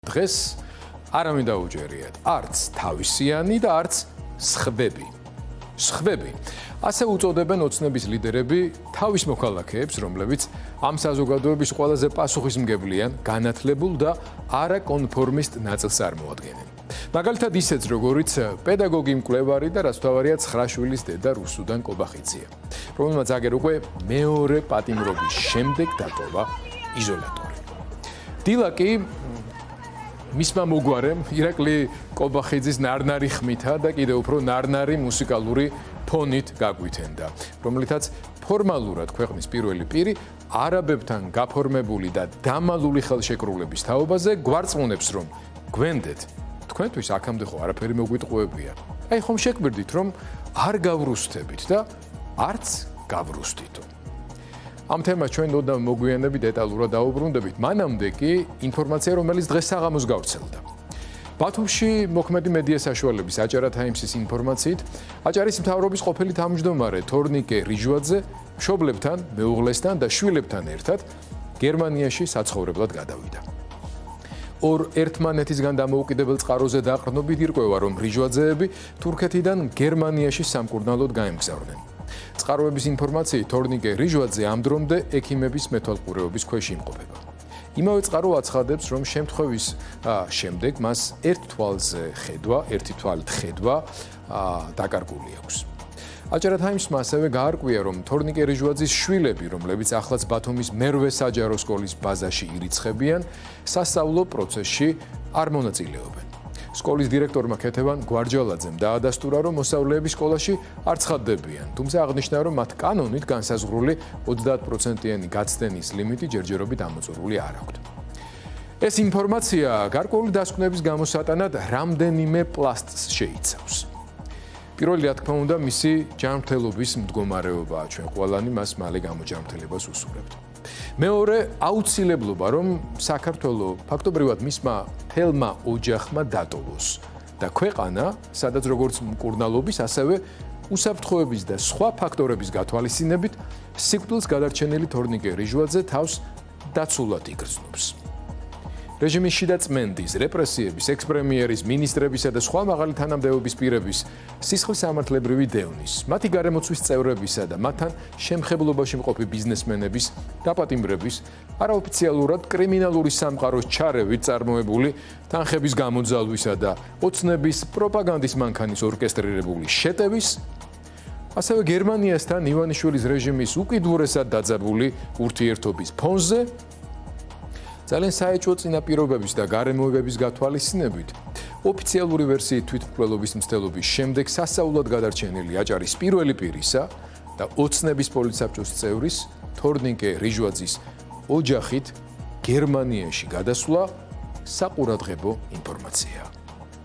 დღეს არავინ დაუჯერიათ, არც თავისიანი და არც სხვები. ასე უწოდებენ ოცნების ლიდერები თავის მოქალაქეებს, რომლებიც ამ საზოგადოების ყველაზე პასუხისმგებლიან, განათლებულ და არაკონფორმისტ ნაწილს წარმოადგენენ. მაგალითად ისეც, როგორიც პედაგოგი მკვლევარი და რაც თავარია 9 შვილის დედა რუსუდან კობახიძია, რომელმაც აგერ უკვე მეორე პატიმრობის შემდეგ დატოვა იზოლატორი. დილაკი მისმა მოგვარემ ირაკლი კობახიძის ნარნარი ხმითა და კიდევ უფრო ნარნარი მუსიკალური ფონით გაგვითენდა, რომლითაც ფორმალურად ქვეყნის პირველი პირი არაბებთან გაფორმებული და დამალული ხელშეკრულების თაობაზე გვარწმუნებს, რომ გვენდეთ, თქვენთვის აქამდე ხო არაფერი მოგვიტყუებია. აი ხომ შეგვირდით, რომ არ გავრუსთებით და არც გავრუსთითო. ამ თემას ჩვენ ნოდამ მოგვიანებით დეტალურად დაუბრუნდებით, მანამდე კი ინფორმაცია, რომელიც დღეს საღამოს გავრცელდა. ბათუმში მოქმედი მედია საშუალების აჭარა თაიმსის ინფორმაციით, აჭარის მთავრობის ყოფილი თავმჯდომარე თორნიკე რიჟვაძე მშობლებთან, მეუღლესთან და შვილებთან ერთად გერმანიაში საცხოვრებლად გადავიდა. ორ ერთმანეთისგან დამოუკიდებელ წყაროზე დაყრდნობით ირკვევა, რომ რიჟვაძეები თურქეთიდან გერმანიაში სამკურნალოდ გაემგზავრნენ. წყაროების ინფორმაციით თორნიკე რიჟვაძე ამ დრომდე ექიმების მეთვალყურეობის ქვეშ იმყოფება. იმავე წყარო აცხადებს, რომ შემთხვევის შემდეგ მას ერთი თვალით ხედვა დაკარგული აქვს. აჭარა თაიმსმა ასევე გაარკვია, რომ თორნიკე რიჟვაძის შვილები, რომლებიც ახლაც ბათუმის მერვე საჯარო სკოლის ბაზაში ირიცხებიან, სასწავლო პროცესში არ მონაწილეობენ. სკოლის დირექტორმა ქეთევან გვარჯალაძემ დაადასტურა, რომ მოსწავლეები სკოლაში არ ცხადდებიან, თუმცა აღნიშნა, რომ მათ კანონით განსაზღვრული 30%-იანი გაცდენის ლიმიტი ჯერჯერობით ამოწურული არ აქვთ. ეს ინფორმაცია გარკვეული დასკვნების გამოსატანად რამდენიმე პლასტს შეიცავს. პირველი, რა თქმა უნდა, მისი ჯანმრთელობის მდგომარეობაა, ჩვენ ყველანი მას მალე გამოჯანმრთელებას ვუსურვებთ. მეორე, აუცილებლობა, რომ საქართველოს ფაქტობრივად მისმა თელმა ოჯახმა დატოვოს და ქვეყანა, სადაც როგორც მკურნალობის, ასევე უსაფრთხოების და სხვა ფაქტორების გათვალისწინებით სიკვდილს გადარჩენილი თორნიკე რიჟვაძე თავს დაცულად იგრძნობს. რეჟიმის შიდა წმენდის, რეპრესიების, ექს-პრემიერის, მინისტრებისა და სხვა მაღალი თანამდებობის პირების სისხლის სამართლებრივი დევნის, მათი გარემოცვის წევრებისა და მათთან შემხებლობაში მყოფი ბიზნესმენების დაპატიმრების, არაოფიციალურად კრიმინალური სამყაროს ჩარევით წარმოებული თანხების გამოძალვისა და ოცნების პროპაგანდის მანქანის ორკესტრირებული შეტევის, ასევე გერმანიასთან ივანიშვილის რეჟიმის უკიდურესად დაძაბული ურთიერთობის ფონზე ძალიან საეჭვო წინაპირობების და გარემოებების გათვალისწინებით ოფიციალური ვერსიით თვითმკვლელობის მცდელობის შემდეგ სასწაულად გადარჩენილი აჭარის პირველი პირისა და ოცნების პოლიცსაბჭოს წევრის თორნიკე რიჟვაძის ოჯახით გერმანიაში გადასვლა საყურადღებო ინფორმაციაა.